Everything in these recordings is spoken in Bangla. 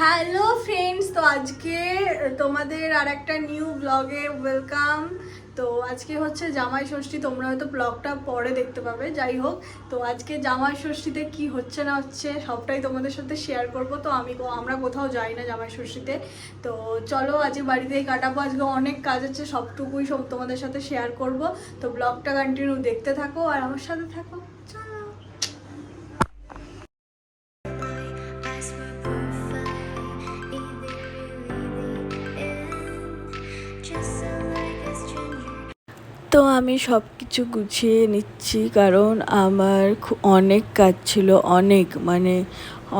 হ্যালো ফ্রেন্ডস, তো আজকে তোমাদের আর একটা নিউ ব্লগে ওয়েলকাম। তো আজকে হচ্ছে জামাই ষষ্ঠী, তোমরা হয়তো ব্লগটা পরে দেখতে পাবে। যাই হোক, তো আজকে জামাই ষষ্ঠীতে কি হচ্ছে না হচ্ছে সবটাই তোমাদের সাথে শেয়ার করব। তো আমরা কোথাও যাই না জামাই ষষ্ঠীতে। তো চলো আজকে বাড়িতেই কাটাবো, আজকে অনেক কাজ আছে, সবটুকুই সব তোমাদের সাথে শেয়ার করব। তো ব্লগটা কন্টিনিউ দেখতে থাকো আর আমার সাথে থাকো। চলো। তো আমি সব কিছু গুছিয়ে নিচ্ছি, কারণ আমার অনেক কাজ ছিল, মানে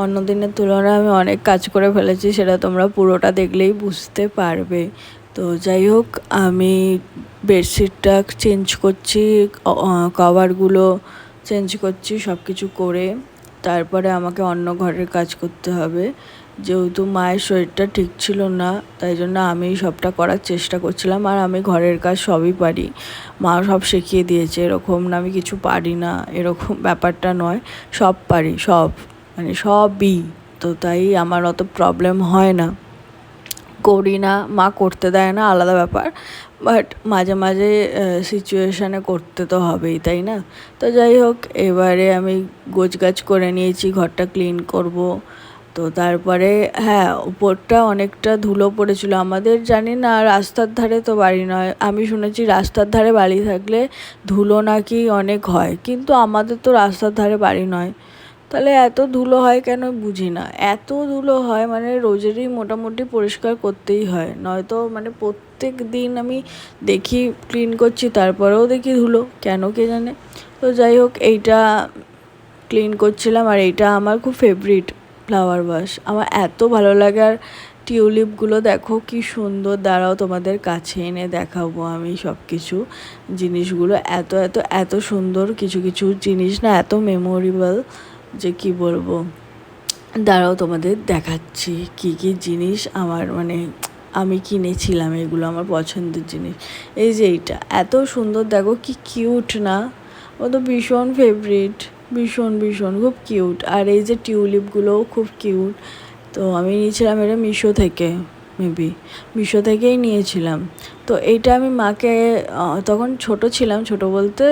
অন্য দিনের তুলনায় আমি অনেক কাজ করে ফেলেছি, সেটা তোমরা পুরোটা দেখলেই বুঝতে পারবে। তো যাই হোক, আমি বেডশিটটা চেঞ্জ করছি, কভারগুলো চেঞ্জ করছি, সব কিছু করে তারপরে আমাকে অন্য ঘরের কাজ করতে হবে। যেহেতু মায়ের শরীরটা ঠিক ছিল না, তাই জন্য আমি সবটা করার চেষ্টা করছিলাম। আর আমি ঘরের কাজ সবই পারি, মা সব শিখিয়ে দিয়েছে, এরকম না আমি কিছু পারি না, এরকম ব্যাপারটা নয়, সব পারি, সব মানে সবই। তো তাই আমার অত প্রবলেম হয় না, করি না, মা করতে দেয় না আলাদা ব্যাপার, বাট মাঝে মাঝে সিচুয়েশানে করতে তো হবেই, তাই না? তো যাই হোক, এবারে আমি গোছগাছ করে নিয়েছি, ঘরটা ক্লিন করব। তো তারপরে হ্যাঁ, উপরটা অনেকটা ধুলো পড়েছিল আমাদের, জানি না, রাস্তার ধারে তো বাড়ি নয়, আমি শুনেছি রাস্তার ধারে বাড়ি থাকলে ধুলো নাকি অনেক হয়, কিন্তু আমাদের তো রাস্তার ধারে বাড়ি নয়, তাহলে এত ধুলো হয় কেন বুঝি না। এত ধুলো হয় মানে রোজেরই মোটামুটি পরিষ্কার করতেই হয়, নয়তো মানে প্রত্যেক দিন আমি দেখি ক্লিন করছি, তারপরেও দেখি ধুলো, কেন কে জানে। তো যাই হোক, এইটা ক্লিন করছিলাম, আর এইটা আমার খুব ফেভারিট ফ্লাওয়ার ভাস, আমার এত ভালো লাগে। আর টিউলিপগুলো দেখো কি সুন্দর, দাঁড়াও তোমাদের কাছে এনে দেখাবো আমি সব কিছু জিনিসগুলো, এত এত এত সুন্দর, কিছু কিছু জিনিস না এত মেমোরেবল যে কি বলবো। দাঁড়াও তোমাদের দেখাচ্ছি কি কি জিনিস আমার, মানে আমি কিনেছিলাম, এগুলো আমার পছন্দের জিনিস। এই যে এইটা এত সুন্দর, দেখো কি কিউট না, ও তো ভীষণ ফেভারিট, ভীষণ ভীষণ খুব কিউট। আর এই যে টিউলিপগুলোও খুব কিউট। তো আমি নিয়েছিলাম এটা মিশো থেকে, মেবি মিশো থেকেই নিয়েছিলাম। তো এইটা আমি মাকে, তখন ছোট ছিলাম, ছোট বলতে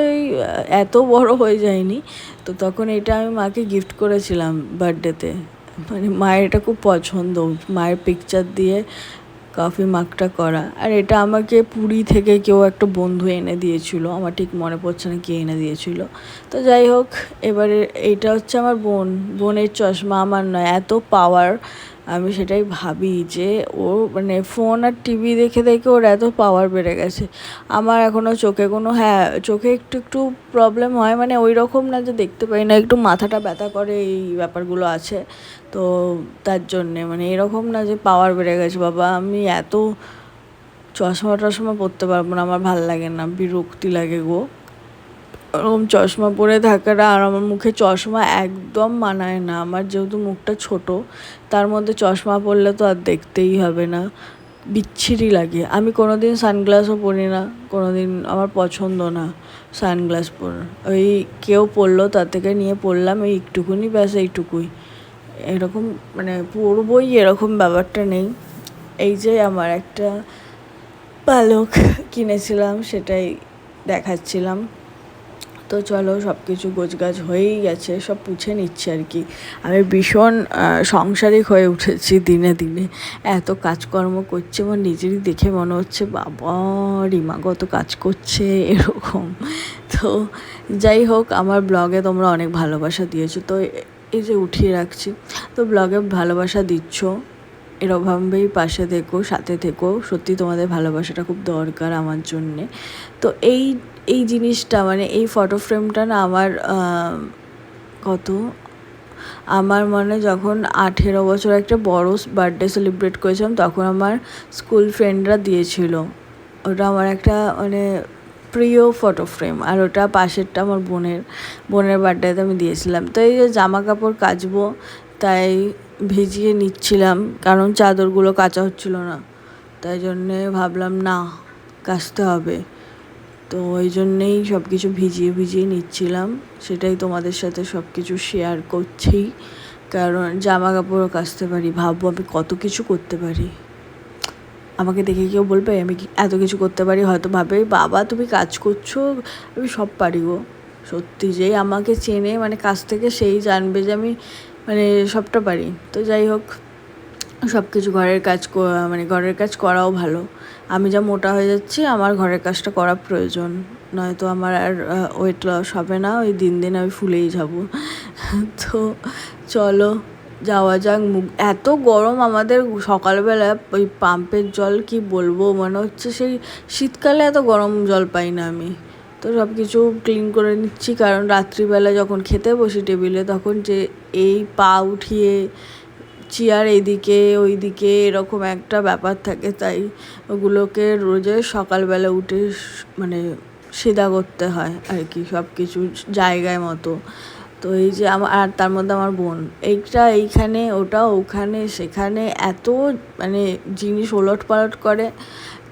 এত বড় হয়ে যায়নি, তো তখন এটা আমি মাকে গিফট করেছিলাম বার্থডেতে। মানে মায়ের এটা খুব পছন্দ, মায়ের পিকচার দিয়ে কফি মাগটা করা। আর এটা আমাকে পুরী থেকে কেউ একটা বন্ধু এনে দিয়েছিল, আমার ঠিক মনে পড়ছে না কে এনে দিয়েছিল। তো যাই হোক, এবারে এইটা হচ্ছে আমার বোনের চশমা, আমার নয়, এত পাওয়ার। আমি সেটাই ভাবি যে ও মানে ফোন আর টিভি দেখে দেখে ওর এত পাওয়ার বেড়ে গেছে। আমার এখনও চোখে কোনো, হ্যাঁ চোখে একটু একটু প্রবলেম হয়, মানে ওই রকম না যে দেখতে পাই না, একটু মাথাটা ব্যথা করে, এই ব্যাপারগুলো আছে। তো তার জন্যে মানে এরকম না যে পাওয়ার বেড়ে গেছে, বাবা আমি এত চশমা টশমা পরতে পারবো না, আমার ভাল লাগে না, বিরক্তি লাগে গো ওরকম চশমা পরে থাকাটা। আর আমার মুখে চশমা একদম মানায় না, আমার যেহেতু মুখটা ছোট, তার মধ্যে চশমা পরলে তো আর দেখতেই হবে না, বিচ্ছিরি লাগে। আমি কোনো দিন সানগ্লাসও পরি না, কোনো দিন আমার পছন্দ না সানগ্লাস পরা। ওই কেউ পরলো তার থেকে নিয়ে পরলাম, এই একটুকুনি, ব্যাস এইটুকুই, এরকম মানে পরবই এরকম ব্যাপারটা নেই। এই যে আমার একটা পালক কিনেছিলাম, সেটাই দেখাচ্ছিলাম। তো চলো, সব কিছু গোছগাছ হয়েই গেছে, সব পুছে নিচ্ছি আর কি। আমি ভীষণ সাংসারিক হয়ে উঠেছি দিনে দিনে, এত কাজকর্ম করছে, আমার নিজেরই দেখে মনে হচ্ছে বাবা রিমা কত কাজ করছে এরকম। তো যাই হোক, আমার ব্লগে তোমরা অনেক ভালোবাসা দিয়েছো, তো এই যে উঠিয়ে রাখছি, তো ব্লগে ভালোবাসা দিচ্ছ, এরকমভাবেই পাশে থেকো, সাথে থেকো, সত্যি তোমাদের ভালোবাসাটা খুব দরকার আমার জন্যে। তো এই এই জিনিসটা মানে এই ফটো ফ্রেমটা না আমার কত, আমার মনে যখন 18 বছর একটা বড় বার্থডে সেলিব্রেট করেছিলাম, তখন আমার স্কুল ফ্রেন্ডরা দিয়েছিল, ওটা আমার একটা মানে প্রিয় ফটো ফ্রেম। আর ওটা পাশেরটা আমার বোনের বার্থডেতে আমি দিয়েছিলাম। তো এই যে জামা কাপড় কাচবো, তাই ভিজিয়ে নিচ্ছিলাম, কারণ চাদরগুলো কাচা হচ্ছিল না, তাই জন্যে ভাবলাম না কাচতে হবে। তো ওই জন্যেই সব কিছু ভিজিয়ে ভিজিয়ে নিচ্ছিলাম, সেটাই তোমাদের সাথে সব কিছু শেয়ার করছি। কারণ জামা কাপড়ও কাচতে পারি। ভাববো আমি কত কিছু করতে পারি। আমাকে দেখে কেউ বলবে আমি এত কিছু করতে পারি, হয়তো ভাবে বাবা তুমি কাজ করছো, আমি সব পারি গো। সত্যি যেই আমাকে চেনে মানে কাছ থেকে সেই জানবে যে আমি মানে সবটা পারি। তো যাই হোক, সব কিছু ঘরের কাজ মানে ঘরের কাজ করাও ভালো। আমি যা মোটা হয়ে যাচ্ছি, আমার ঘরের কাজটা করা প্রয়োজন, নয়তো আমার আর ওয়েট লস হবে না, ওই দিন দিন আমি ফুলেই যাব। তো চলো যাওয়া যাক। এত গরম আমাদের সকালবেলা, ওই পাম্পের জল কি বলবো, মনে হচ্ছে সেই শীতকালে এত গরম জল পাই না আমি। তো সব কিছু ক্লিন করে নিচ্ছি, কারণ রাত্রিবেলা যখন খেতে বসি টেবিলে, তখন যে এই পা উঠিয়ে চেয়ার এইদিকে ওইদিকে এরকম একটা ব্যাপার থাকে, তাই ওগুলোকে রোজে সকালবেলা উঠে মানে সিধা করতে হয় আর কি, সব কিছু জায়গায় মতো। তো এই যে আমার, আর তার মধ্যে আমার বোন এইখানে ওটা ওখানে সেখানে এত মানে জিনিস ওলট পালট করে,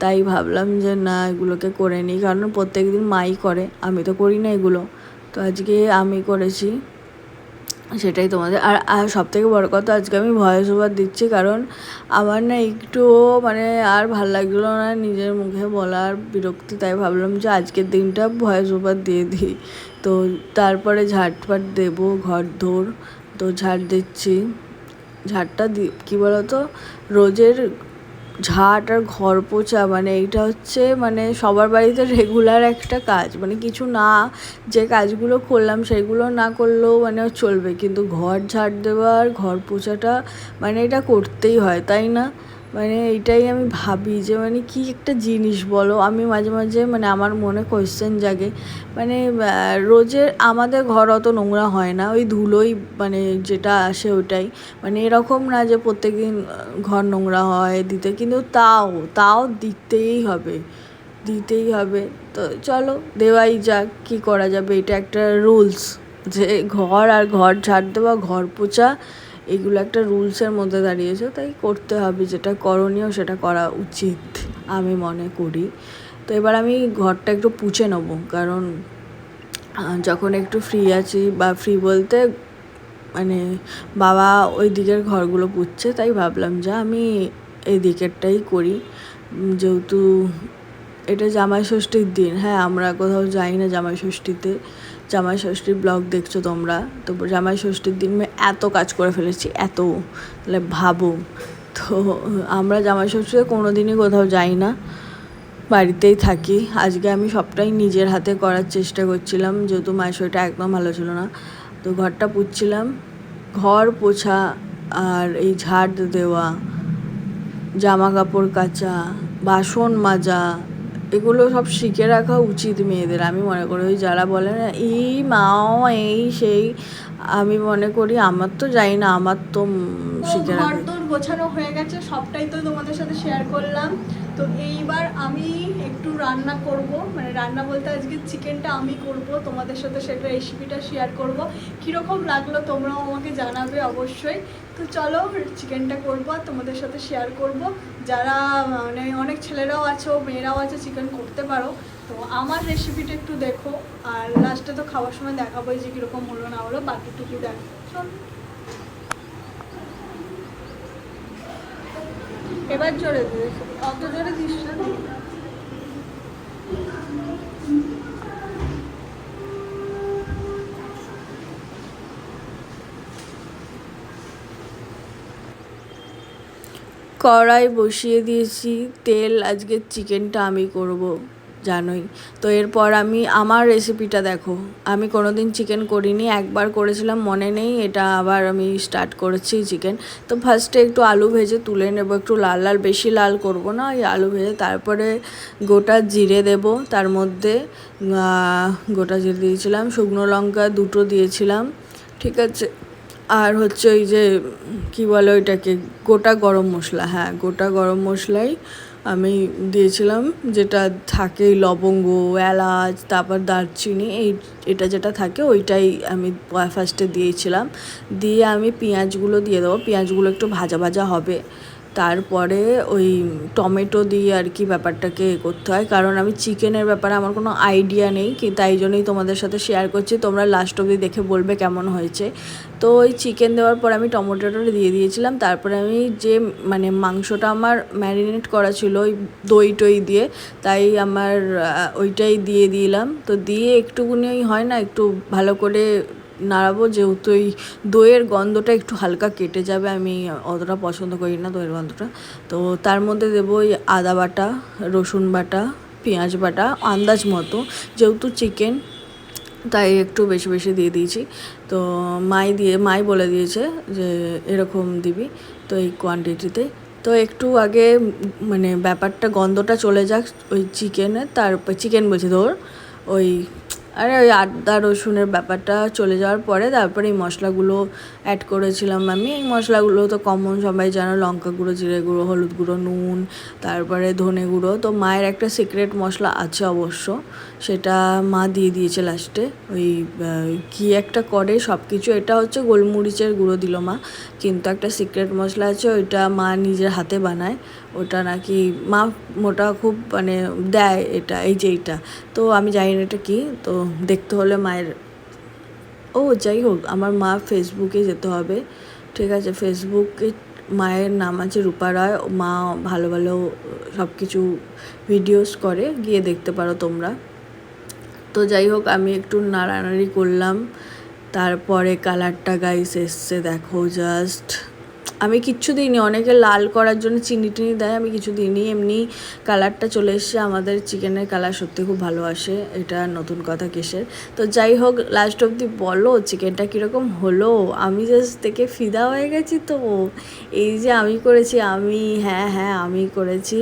তাই ভাবলাম যে না এগুলোকে করে নিই, কারণ প্রত্যেক দিন মাই করে, আমি তো করি না এগুলো। তো আজকে আমি করেছি, সেটাই তোমাদের। আর সবথেকে বড় কথা, আজকে আমি ভয়েস ওভার দিচ্ছি, কারণ আমার না একটুও মানে আর ভাল লাগছিলো না নিজের মুখে বলার বিরক্তি, তাই ভাবলাম যে আজকের দিনটা ভয়েস ওভার দিয়ে দিই। তো তারপরে ঝাড় দেবো, ঘর ধর। তো ঝাড় দিচ্ছি, ঝাড়টা কী বলো তো, রোজের ঝাঁট আর ঘর পোছা মানে এইটা হচ্ছে মানে সবার বাড়িতে রেগুলার একটা কাজ, মানে কিছু না, যে কাজগুলো করলাম সেগুলো না করলেও মানে চলবে, কিন্তু ঘর ঝাঁট দেওয়া আর ঘর পোছাটা মানে এটা করতেই হয়, তাই না? মানে এইটাই আমি ভাবি যে মানে কি একটা জিনিস বলো। আমি মাঝে মাঝে মানে আমার মনে কোয়েশ্চেন জাগে, মানে রোজের আমাদের ঘর অত নোংরা হয় না, ওই ধুলোই মানে যেটা আসে ওটাই, মানে এরকম না যে প্রত্যেক দিন ঘর নোংরা হয় দিতে, কিন্তু তাও দিতেই হবে। তো চলো দেওয়াই যাক, কী করা যাবে, এটা একটা রুলস, যে ঘর ঝাড় দেওয়া, ঘর পোছা, এগুলো একটা রুলসের মধ্যে দাঁড়িয়েছে, তাই করতে হবে, যেটা করণীয় সেটা করা উচিত আমি মনে করি। তো এবার আমি ঘরটা একটু পুছে নেবো, কারণ যখন একটু ফ্রি আছি, বা ফ্রি বলতে মানে বাবা ওই দিকের ঘরগুলো পুছছে, তাই ভাবলাম যে আমি এই দিকেরটাই করি, যেহেতু এটা জামাই ষষ্ঠীর দিন। হ্যাঁ, আমরা কোথাও যাই না জামাই ষষ্ঠীতে, জামাই ষষ্ঠীর ব্লগ দেখছো তোমরা, তো জামাই ষষ্ঠীর দিন আমি এত কাজ করে ফেলেছি, এত, তাহলে ভাবো। তো আমরা জামাই ষষ্ঠীতে কোনো দিনই কোথাও যাই না, বাড়িতেই থাকি। আজকে আমি সবটাই নিজের হাতে করার চেষ্টা করছিলাম, যেহেতু মায়ের শরীরটা একদম ভালো ছিল না। তো ঘরটা পুছছিলাম, ঘর পোছা আর এই ঝাড় দেওয়া, জামা কাপড় কাচা, বাসন মাজা, এগুলো সব শিখে রাখা উচিত মেয়েদের, আমি মনে করি। ওই যারা বলে না এই মাও এই সেই, আমি মনে করি আমার তো যাই না, আমার তো শিখে রাখা। ঘর তোর গোছানো হয়ে গেছে, সবটাই তো তোমাদের সাথে শেয়ার করলাম। তো এইবার আমি একটু রান্না করব, মানে রান্না বলতে আজকে চিকেনটা আমি করব, তোমাদের সাথে সেটা রেসিপিটা শেয়ার করব। কীরকম লাগলো তোমরাও আমাকে জানাবে অবশ্যই। তো চলো চিকেনটা করবো আর তোমাদের সাথে শেয়ার করব। যারা মানে অনেক ছেলেরাও আছো, মেয়েরাও আছে, চিকেন করতে পারো, তো আমার রেসিপিটা একটু দেখো, আর লাস্টে তো খাওয়ার সময় দেখাবোই যে কীরকম হলো না হলো, বাকিটুকু দেখো। চল এবার জোরে দিস, অত জোরে দিস না। কড়াই বসিয়ে দিয়েছি, তেল, আজকে চিকেনটা আমি করব জানোই। তো এরপর আমি আমার রেসিপিটা দেখো, আমি কোনো দিন চিকেন করিনি, একবার করেছিলাম মনে নেই, এটা আবার আমি স্টার্ট করেছি চিকেন। তো ফার্স্টে একটু আলু ভেজে তুলে নেবো, একটু লাল লাল, বেশি লাল করব না, ওই আলু ভেজে তারপরে গোটা জিরে দেব, তার মধ্যে গোটা জিরে দিয়েছিলাম, শুকনো লঙ্কা 2টো দিয়েছিলাম, ঠিক আছে। আর হচ্ছে ওই যে কী বলে ওইটাকে, গোটা গরম মশলা, হ্যাঁ গোটা গরম মশলাই আমি দিয়েছিলাম, যেটা থাকে লবঙ্গ, এলাচ, তারপর দারচিনি, এটা যেটা থাকে ওইটাই আমি ফার্স্টে দিয়েছিলাম। দিয়ে আমি পেঁয়াজগুলো দিয়ে দেবো, পেঁয়াজগুলো একটু ভাজা ভাজা হবে, তারপরে ওই টমেটো দিয়ে আর কি ব্যাপারটাকে করতে হয়, কারণ আমি চিকেনের ব্যাপারে আমার কোনো আইডিয়া নেই, কি তাই জন্যই তোমাদের সাথে শেয়ার করছি। তোমরা লাস্ট অবধি দেখে বলবে কেমন হয়েছে। তো ওই চিকেন দেওয়ার পর আমি টমেটোটা দিয়ে দিয়েছিলাম। তারপরে আমি যে মানে মাংসটা আমার ম্যারিনেট করা ছিল ওই দই টই দিয়ে, তাই আমার ওইটাই দিয়ে দিলাম। তো দিয়ে একটুকুনি ওই হয় না, একটু ভালো করে নাড়াবো, যেহেতু ওই দইয়ের গন্ধটা একটু হালকা কেটে যাবে, আমি অতটা পছন্দ করি না দইয়ের গন্ধটা। তো তার মধ্যে দেবো ওই আদা বাটা, রসুন বাটা, পেঁয়াজ বাটা আন্দাজ মতো, যেহেতু চিকেন তাই একটু বেশি বেশি দিয়ে দিয়েছি। তো মাই বলে দিয়েছে যে এরকম দিবি, তো এই কোয়ান্টিটিতে। তো একটু আগে মানে ব্যাপারটা গন্ধটা চলে যাক ওই চিকেনের, তারপর চিকেন বলছি ধর ওই ওই আদা রসুনের ব্যাপারটা চলে যাওয়ার পরে তারপরে এই মশলাগুলো অ্যাড করেছিলাম আমি। এই মশলাগুলো তো কমন, সবাই জানো, লঙ্কা গুঁড়ো, জিরে গুঁড়ো, হলুদ গুঁড়ো, নুন, তারপরে ধনে গুঁড়ো। তো মায়ের একটা সিক্রেট মশলা আছে অবশ্য, সেটা মা দিয়ে দিয়েছে লাস্টে। ওই কী একটা করে সব কিছু, এটা হচ্ছে গোলমরিচের গুঁড়ো দিল মা, কিন্তু একটা সিক্রেট মশলা আছে, ওইটা মা নিজের হাতে বানায়। ওটা নাকি মা মোটা খুব মানে দেয় এটা, এই যে এইটা। তো আমি জানি না এটা কী, তো দেখতে হলে মায়ের যাই হোক, আমার মা ফেসবুকে যেতে হবে, ঠিক আছে? ফেসবুকে মায়ের নাম আছে রূপা রায়, মা ভালো ভালো সব কিছু ভিডিওস করে, গিয়ে দেখতে পারো তোমরা। তো যাই হোক, আমি একটু নাড়ানাড়ি করলাম। তারপরে কালারটা গাইস এসছে, দেখো জাস্ট। আমি কিচ্ছু দিইনি, অনেকে লাল করার জন্য চিনি টিনি দেয়, আমি কিছু দিইনি, এমনি কালারটা চলে এসছে। আমাদের চিকেনের কালার সত্যি খুব ভালো আসে, এটা নতুন কথা কেসের। তো যাই হোক, লাস্ট অবধি বলো চিকেনটা কীরকম হলো। আমি জাস্ট দেখে ফিদা হয়ে গেছি। তো এই যে আমি করেছি, হ্যাঁ আমি করেছি।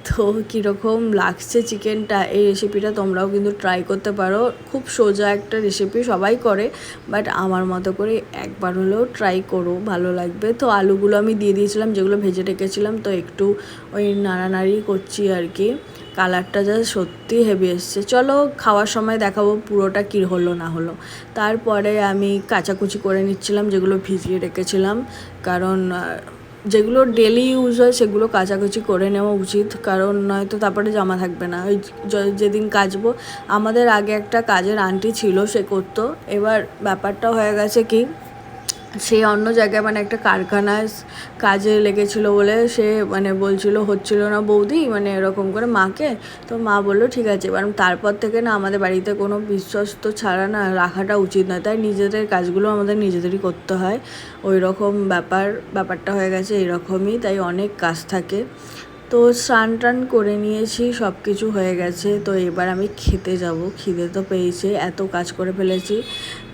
তো কীরকম লাগছে চিকেনটা, এই রেসিপিটা তোমরাও কিন্তু ট্রাই করতে পারো। খুব সোজা একটা রেসিপি, সবাই করে, বাট আমার মতো করে একবার হলেও ট্রাই করো, ভালো লাগবে। তো আলুগুলো আমি দিয়ে দিয়েছিলাম যেগুলো ভেজে রেখেছিলাম, তো একটু ওই নাড়ানাড়ি করছি আর কি। কালারটা যা সত্যি হেভি এসছে। চলো খাওয়ার সময় দেখাবো পুরোটা কী হলো না হলো। তারপরে আমি কাচাকুচি করে নিচ্ছিলাম যেগুলো ভিজিয়ে রেখেছিলাম, কারণ যেগুলো ডেলি ইউজ হয় সেগুলো কাচাকুচি করে নেওয়া উচিত, কারণ নয়তো তারপরে জামা থাকবে না। ওই যেদিন কাচবো, আমাদের আগে একটা কাজের আন্টি ছিল, সে করতো। এবার ব্যাপারটা হয়ে গেছে কি, সে অন্য জায়গায় মানে একটা কারখানায় কাজে লেগেছিলো বলে সে মানে বলছিল হচ্ছিল না বৌদি, মানে এরকম করে মাকে। তো মা বললো ঠিক আছে। এবার তারপর থেকে না আমাদের বাড়িতে কোনো বিশ্বস্ত ছাড়া না রাখাটা উচিত নয়, তাই নিজেদের কাজগুলো আমাদের নিজেদেরই করতে হয়। ওই রকম ব্যাপারটা হয়ে গেছে এরকমই, তাই অনেক কাজ থাকে। তো স্নান টান করে নিয়েছি, সব কিছু হয়ে গেছে। তো এবার আমি খেতে যাব, খিদে তো পেয়েছে, এত কাজ করে ফেলেছি।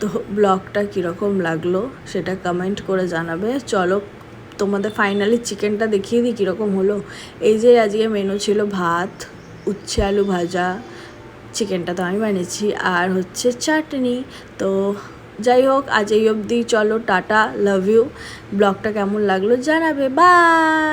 তো ব্লগটা কীরকম লাগলো সেটা কমেন্ট করে জানাবে। চলো তোমাদের ফাইনালি চিকেনটা দেখিয়ে দিই কীরকম হলো। এই যে আজকে মেনু ছিল ভাত, উচ্ছে আলু ভাজা, চিকেনটা তো আমি বানিয়েছি, আর হচ্ছে চাটনি। তো যাই হোক, আজ এই অবধি, চলো টাটা, লাভ ইউ। ব্লগটা কেমন লাগলো জানাবে, বাই।